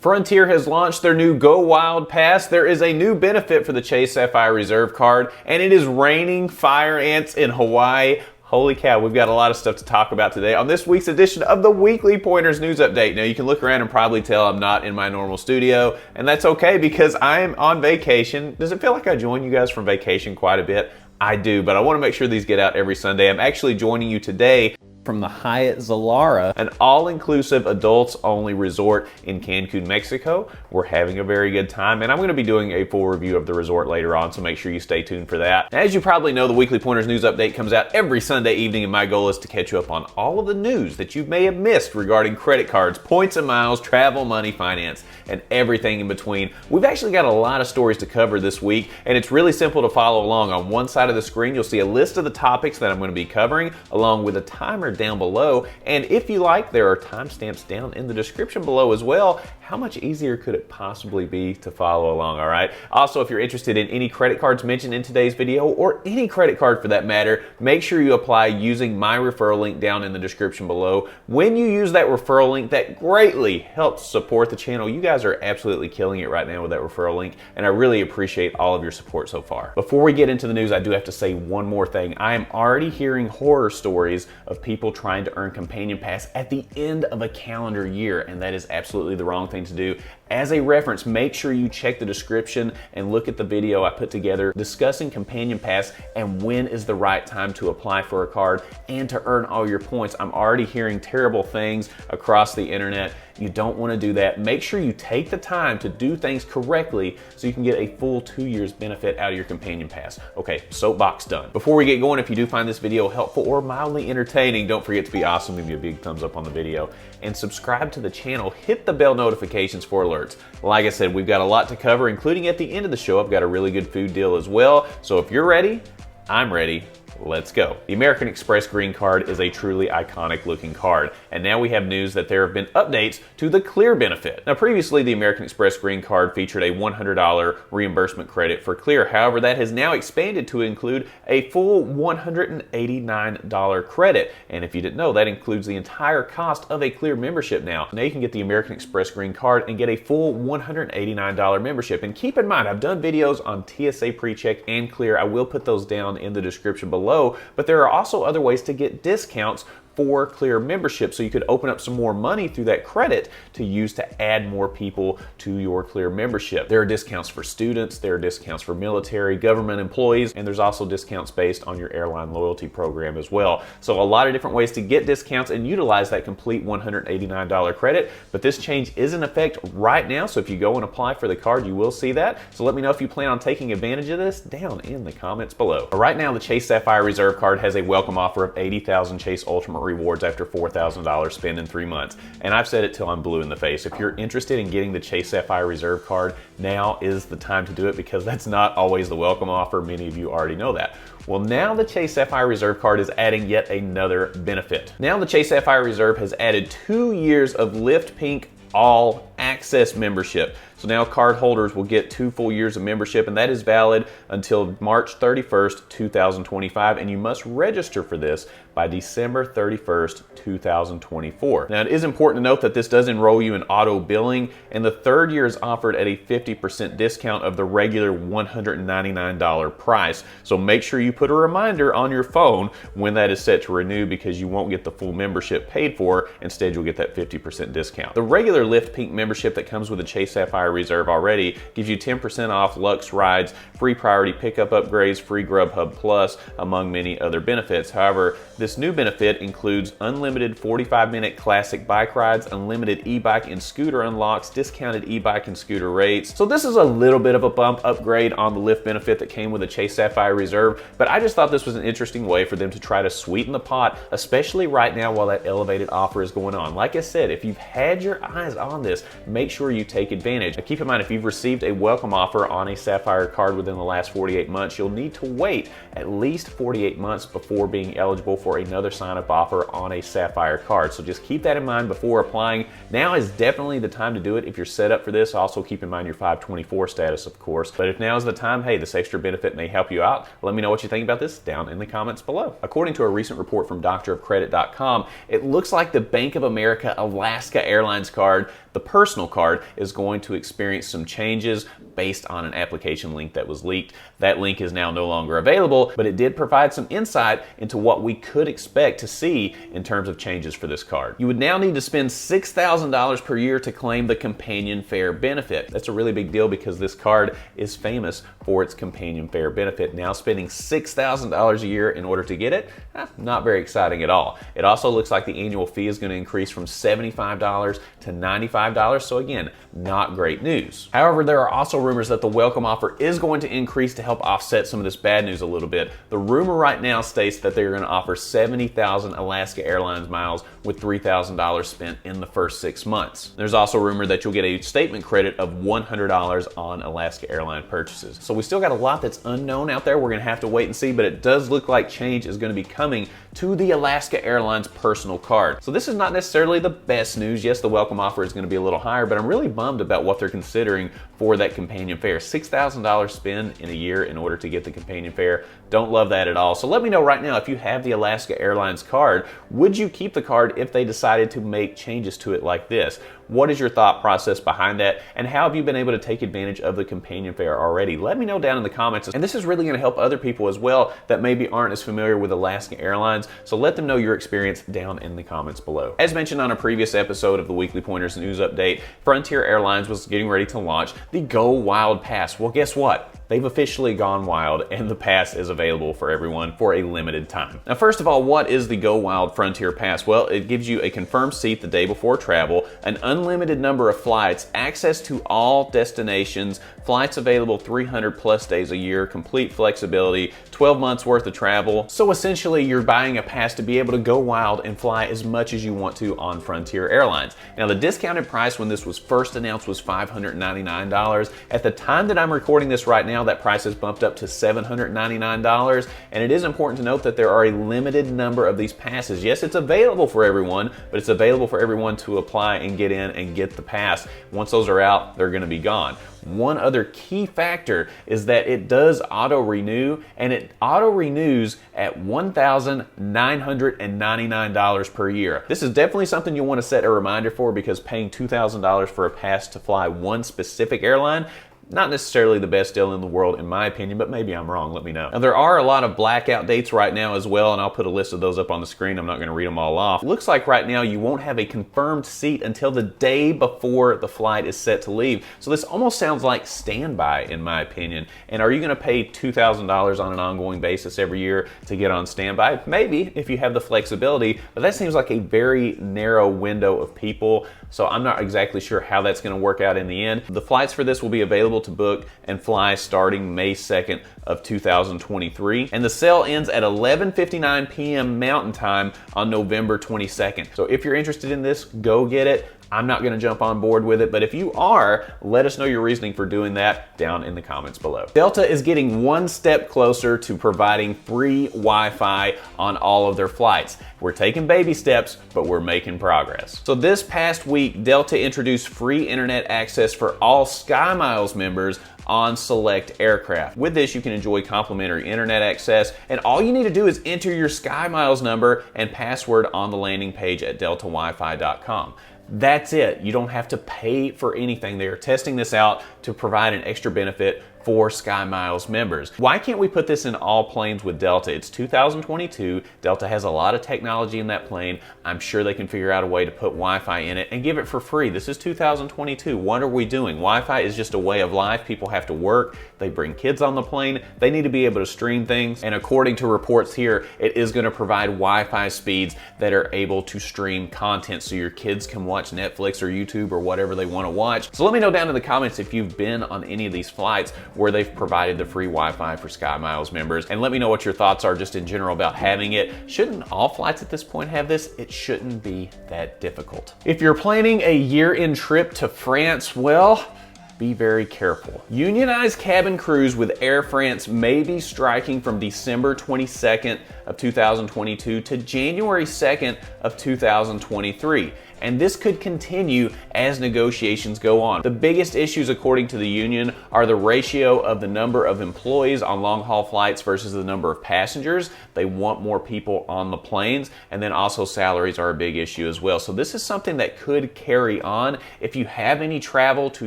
Frontier has launched their new Go Wild Pass. There is a new benefit for the Chase Sapphire Reserve card, and it is raining fire ants in Hawaii. Holy cow, we've got a lot of stuff to talk about today on this week's edition of the Weekly Pointers News Update. Now, you can look around and probably tell I'm not in my normal studio, and that's okay because I am on vacation. Does it feel like I join you guys from vacation quite a bit? I do, but I want to make sure these get out every Sunday. I'm actually joining you today from the Hyatt Zilara, an all-inclusive adults-only resort in Cancun, Mexico. We're having a very good time, and I'm going to be doing a full review of the resort later on, so make sure you stay tuned for that. As you probably know, the Weekly Pointers News Update comes out every Sunday evening, and my goal is to catch you up on all of the news that you may have missed regarding credit cards, points and miles, travel, money, finance, and everything in between. We've actually got a lot of stories to cover this week, and it's really simple to follow along. On one side of the screen, you'll see a list of the topics that I'm going to be covering, along with a timer down below. And if you like, there are timestamps down in the description below as well. How much easier could it possibly be to follow along, all right? Also, if you're interested in any credit cards mentioned in today's video, or any credit card for that matter, make sure you apply using my referral link down in the description below. When you use that referral link, that greatly helps support the channel. You guys are absolutely killing it right now with that referral link, and I really appreciate all of your support so far. Before we get into the news, I do have to say one more thing. I am already hearing horror stories of people trying to earn Companion Pass at the end of a calendar year, and that is absolutely the wrong thing to do. As a reference, make sure you check the description and look at the video I put together discussing Companion Pass and when is the right time to apply for a card and to earn all your points. I'm already hearing terrible things across the internet. You don't want to do that. Make sure you take the time to do things correctly so you can get a full 2 years benefit out of your Companion Pass. Okay, soapbox done. Before we get going, if you do find this video helpful or mildly entertaining, don't forget to be awesome, give me a big thumbs up on the video, and subscribe to the channel. Hit the bell notifications for alerts. Like I said, we've got a lot to cover, including at the end of the show, I've got a really good food deal as well. So if you're ready, I'm ready. Let's go. The American Express Green Card is a truly iconic looking card, and now we have news that there have been updates to the Clear benefit. Now, previously, the American Express Green Card featured a $100 reimbursement credit for Clear. However, that has now expanded to include a full $189 credit, and if you didn't know, that includes the entire cost of a Clear membership now. Now you can get the American Express Green Card and get a full $189 membership, and keep in mind, I've done videos on TSA PreCheck and Clear. I will put those down in the description below. But there are also other ways to get discounts for Clear membership, so you could open up some more money through that credit to use to add more people to your Clear membership. There are discounts for students, there are discounts for military, government employees, and there's also discounts based on your airline loyalty program as well. So a lot of different ways to get discounts and utilize that complete $189 credit, but this change is in effect right now, so if you go and apply for the card, you will see that. So let me know if you plan on taking advantage of this down in the comments below. Right now, the Chase Sapphire Reserve card has a welcome offer of 80,000 Chase Ultimate rewards after $4,000 spent in 3 months. And I've said it till I'm blue in the face. If you're interested in getting the Chase Sapphire Reserve card, now is the time to do it because that's not always the welcome offer. Many of you already know that. Well, now the Chase Sapphire Reserve card is adding yet another benefit. Now the Chase Sapphire Reserve has added 2 years of Lyft Pink All Access membership. So now card holders will get 2 full years of membership, and that is valid until March 31st, 2025, and you must register for this by December 31st, 2024. Now, it is important to note that this does enroll you in auto billing, and the 3rd year is offered at a 50% discount of the regular $199 price. So make sure you put a reminder on your phone when that is set to renew, because you won't get the full membership paid for. Instead, you'll get that 50% discount. The regular Lyft Pink membership that comes with the Chase Sapphire Reserve already gives you 10% off Lux rides, free priority pickup upgrades, free Grubhub Plus, among many other benefits. However, this new benefit includes unlimited 45-minute classic bike rides, unlimited e-bike and scooter unlocks, discounted e-bike and scooter rates. So this is a little bit of a bump upgrade on the Lyft benefit that came with the Chase Sapphire Reserve, but I just thought this was an interesting way for them to try to sweeten the pot, especially right now while that elevated offer is going on. Like I said, if you've had your eyes on this, make sure you take advantage. Now, keep in mind, if you've received a welcome offer on a Sapphire card within the last 48 months, you'll need to wait at least 48 months before being eligible for another sign-up offer on a Sapphire card. So just keep that in mind before applying. Now is definitely the time to do it if you're set up for this. Also keep in mind your 524 status, of course. But if now is the time, hey, this extra benefit may help you out. Let me know what you think about this down in the comments below. According to a recent report from doctorofcredit.com, it looks like the Bank of America Alaska Airlines card The personal card is going to experience some changes based on an application link that was leaked. That link is now no longer available, but it did provide some insight into what we could expect to see in terms of changes for this card. You would now need to spend $6,000 per year to claim the companion fare benefit. That's a really big deal because this card is famous for its companion fare benefit. Now spending $6,000 a year in order to get it, not very exciting at all. It also looks like the annual fee is going to increase from $75 to $95, so again, not great news. However, there are also rumors that the welcome offer is going to increase to help offset some of this bad news a little bit. The rumor right now states that they're going to offer 70,000 Alaska Airlines miles with $3,000 spent in the first 6 months. There's also rumor that you'll get a statement credit of $100 on Alaska Airline purchases. So we still got a lot that's unknown out there. We're going to have to wait and see, but it does look like change is going to be coming to the Alaska Airlines personal card. So this is not necessarily the best news. Yes, the welcome offer is going to be a little higher, but I'm really bummed about what they're considering for that companion fare. $6,000 spend in a year in order to get the companion fare. Don't love that at all. So let me know right now, if you have the Alaska Airlines card, would you keep the card if they decided to make changes to it like this? What is your thought process behind that? And how have you been able to take advantage of the companion fare already? Let me know down in the comments. And this is really going to help other people as well that maybe aren't as familiar with Alaska Airlines. So let them know your experience down in the comments below. As mentioned on a previous episode of the Weekly Pointers News Update, Frontier Airlines was getting ready to launch the Go Wild Pass. Well, guess what? They've officially gone wild, and the pass is available for everyone for a limited time. Now, first of all, what is the Go Wild Frontier Pass? Well, it gives you a confirmed seat the day before travel, an unlimited number of flights, access to all destinations, flights available 300 plus days a year, complete flexibility, 12 months worth of travel. So essentially, you're buying a pass to be able to go wild and fly as much as you want to on Frontier Airlines. Now, the discounted price when this was first announced was $599. At the time that I'm recording this right now, that price is bumped up to $799, and it is important to note that there are a limited number of these passes. Yes, it's available for everyone, but it's available for everyone to apply and get in and get the pass. Once those are out, they're going to be gone. One other key factor is that it does auto-renew, and it auto-renews at $1,999 per year. This is definitely something you want to set a reminder for, because paying $2,000 for a pass to fly one specific airline, not necessarily the best deal in the world, in my opinion, but maybe I'm wrong. Let me know. Now, there are a lot of blackout dates right now as well, and I'll put a list of those up on the screen. I'm not going to read them all off. It looks like right now you won't have a confirmed seat until the day before the flight is set to leave. So this almost sounds like standby, in my opinion. And are you going to pay $2,000 on an ongoing basis every year to get on standby? Maybe, if you have the flexibility, but that seems like a very narrow window of people. So I'm not exactly sure how that's going to work out in the end. The flights for this will be available to book and fly starting May 2nd of 2023. And the sale ends at 11:59 p.m. Mountain Time on November 22nd. So if you're interested in this, go get it. I'm not going to jump on board with it, but if you are, let us know your reasoning for doing that down in the comments below. Delta is getting one step closer to providing free Wi-Fi on all of their flights. We're taking baby steps, but we're making progress. So this past week, Delta introduced free internet access for all SkyMiles members on select aircraft. With this, you can enjoy complimentary internet access, and all you need to do is enter your SkyMiles number and password on the landing page at deltawifi.com. That's it. You don't have to pay for anything. They are testing this out to provide an extra benefit for SkyMiles members. Why can't we put this in all planes with Delta? It's 2022. Delta has a lot of technology in that plane. I'm sure they can figure out a way to put Wi-Fi in it and give it for free. This is 2022. What are we doing? Wi-Fi is just a way of life. People have to work. They bring kids on the plane. They need to be able to stream things. And according to reports here, it is going to provide Wi-Fi speeds that are able to stream content so your kids can watch Netflix or YouTube or whatever they want to watch. So let me know down in the comments if you've been on any of these flights where they've provided the free Wi-Fi for SkyMiles members. And let me know what your thoughts are just in general about having it. Shouldn't all flights at this point have this? It shouldn't be that difficult. If you're planning a year-end trip to France, well, be very careful. Unionized cabin crews with Air France may be striking from December 22nd of 2022 to January 2nd of 2023. and this could continue as negotiations go on. The biggest issues, according to the union, are the ratio of the number of employees on long-haul flights versus the number of passengers. They want more people on the planes, and then also salaries are a big issue as well. So this is something that could carry on. If you have any travel to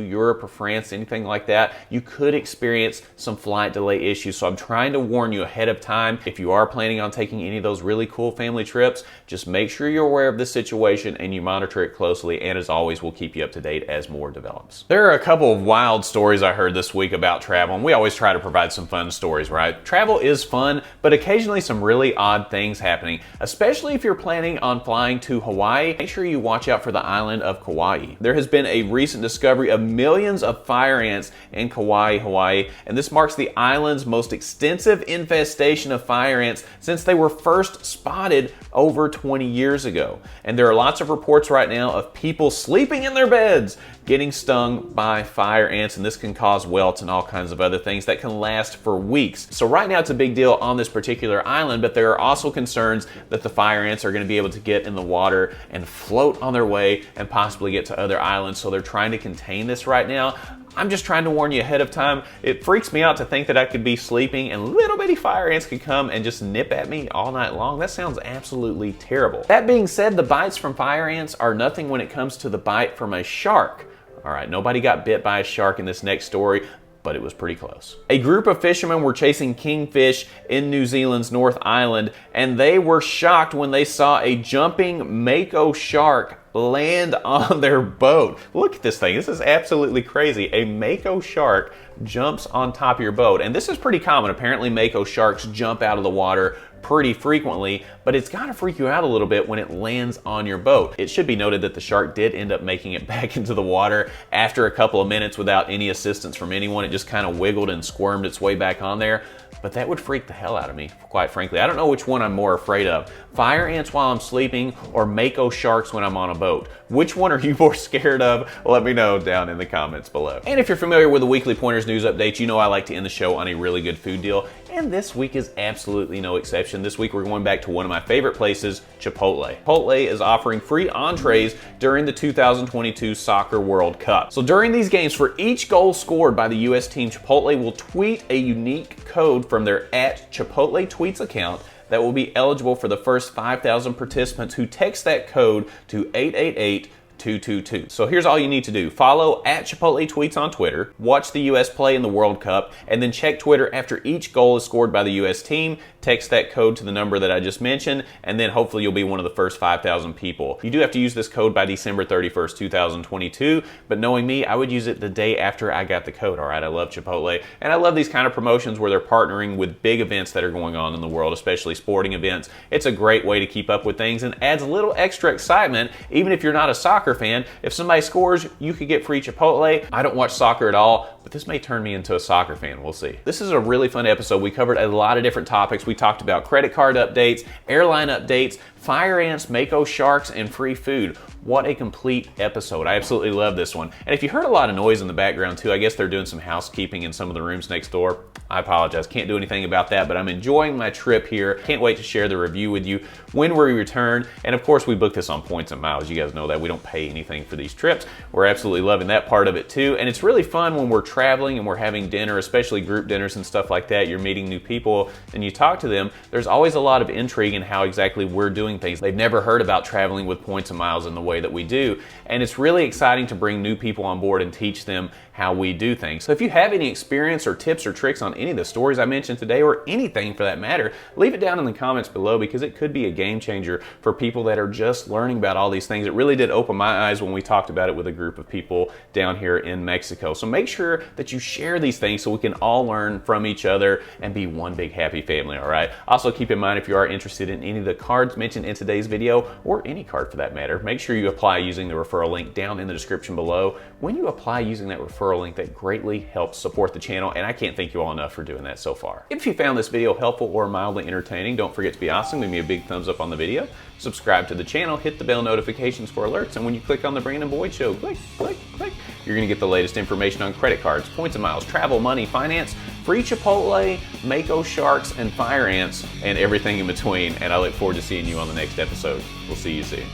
Europe or France, anything like that, you could experience some flight delay issues. So I'm trying to warn you ahead of time. If you are planning on taking any of those really cool family trips, just make sure you're aware of the situation and you monitor it closely. And as always, we'll keep you up to date as more develops. There are a couple of wild stories I heard this week about travel, and we always try to provide some fun stories, right? Travel is fun, but occasionally some really odd things happening, especially if you're planning on flying to Hawaii. Make sure you watch out for the island of Kauai. There has been a recent discovery of millions of fire ants in Kauai, Hawaii, and this marks the island's most extensive infestation of fire ants since they were first spotted over 20 years ago. And there are lots of reports right now of people sleeping in their beds getting stung by fire ants, and this can cause welts and all kinds of other things that can last for weeks. So right now it's a big deal on this particular island, but there are also concerns that the fire ants are going to be able to get in the water and float on their way and possibly get to other islands. So they're trying to contain this right now. I'm just trying to warn you ahead of time. It freaks me out to think that I could be sleeping and little bitty fire ants could come and just nip at me all night long. That sounds absolutely terrible. That being said, the bites from fire ants are nothing when it comes to the bite from a shark. All right, nobody got bit by a shark in this next story, but it was pretty close. A group of fishermen were chasing kingfish in New Zealand's North Island, and they were shocked when they saw a jumping Mako shark land on their boat. Look at this thing. This is absolutely crazy. A Mako shark jumps on top of your boat, and this is pretty common. Apparently, Mako sharks jump out of the water pretty frequently, but it's gotta freak you out a little bit when it lands on your boat. It should be noted that the shark did end up making it back into the water after a couple of minutes without any assistance from anyone. It just kind of wiggled and squirmed its way back on there. But that would freak the hell out of me, quite frankly. I don't know which one I'm more afraid of. Fire ants while I'm sleeping or Mako sharks when I'm on a boat. Which one are you more scared of? Let me know down in the comments below. And if you're familiar with the Weekly Pointers news updates, you know I like to end the show on a really good food deal. And this week is absolutely no exception. This week we're going back to one of my favorite places, Chipotle. Chipotle is offering free entrees during the 2022 Soccer World Cup. So during these games, for each goal scored by the US team, Chipotle will tweet a unique code from their @Chipotle Tweets account that will be eligible for the first 5,000 participants who text that code to 888-222. So here's all you need to do. Follow @Chipotle Tweets on Twitter, watch the US play in the World Cup, and then check Twitter after each goal is scored by the US team. Text that code to the number that I just mentioned, and then hopefully you'll be one of the first 5,000 people. You do have to use this code by December 31st, 2022, but knowing me, I would use it the day after I got the code, all right? I love Chipotle, and I love these kind of promotions where they're partnering with big events that are going on in the world, especially sporting events. It's a great way to keep up with things and adds a little extra excitement, even if you're not a soccer fan. If somebody scores, you could get free Chipotle. I don't watch soccer at all, but this may turn me into a soccer fan. We'll see. This is a really fun episode. We covered a lot of different topics. We talked about credit card updates, airline updates, fire ants, Mako sharks, and free food. What a complete episode. I absolutely love this one. And if you heard a lot of noise in the background too, I guess they're doing some housekeeping in some of the rooms next door. I apologize, can't do anything about that, but I'm enjoying my trip here. Can't wait to share the review with you when we return. And of course, we booked this on points and miles. You guys know that we don't pay anything for these trips. We're absolutely loving that part of it too. And it's really fun when we're traveling and we're having dinner, especially group dinners and stuff like that. You're meeting new people and you talk to them. There's always a lot of intrigue in how exactly we're doing things. They've never heard about traveling with points and miles in the way that we do. And it's really exciting to bring new people on board and teach them how we do things. So if you have any experience or tips or tricks on any of the stories I mentioned today, or anything for that matter, leave it down in the comments below, because it could be a game changer for people that are just learning about all these things. It really did open my eyes when we talked about it with a group of people down here in Mexico. So make sure that you share these things so we can all learn from each other and be one big happy family, all right? Also keep in mind, if you are interested in any of the cards mentioned in today's video, or any card for that matter, make sure you apply using the referral link down in the description below. When you apply using that referral link, that greatly helps support the channel, and I can't thank you all enough for doing that so far. If you found this video helpful or mildly entertaining, don't forget to be awesome. Leave me a big thumbs up on the video. Subscribe to the channel, hit the bell notifications for alerts, and when you click on the Brandon Boyd Show, click, click, click, you're gonna get the latest information on credit cards, points and miles, travel, money, finance, free Chipotle, Mako sharks, and fire ants, and everything in between. And I look forward to seeing you on the next episode. We'll see you soon.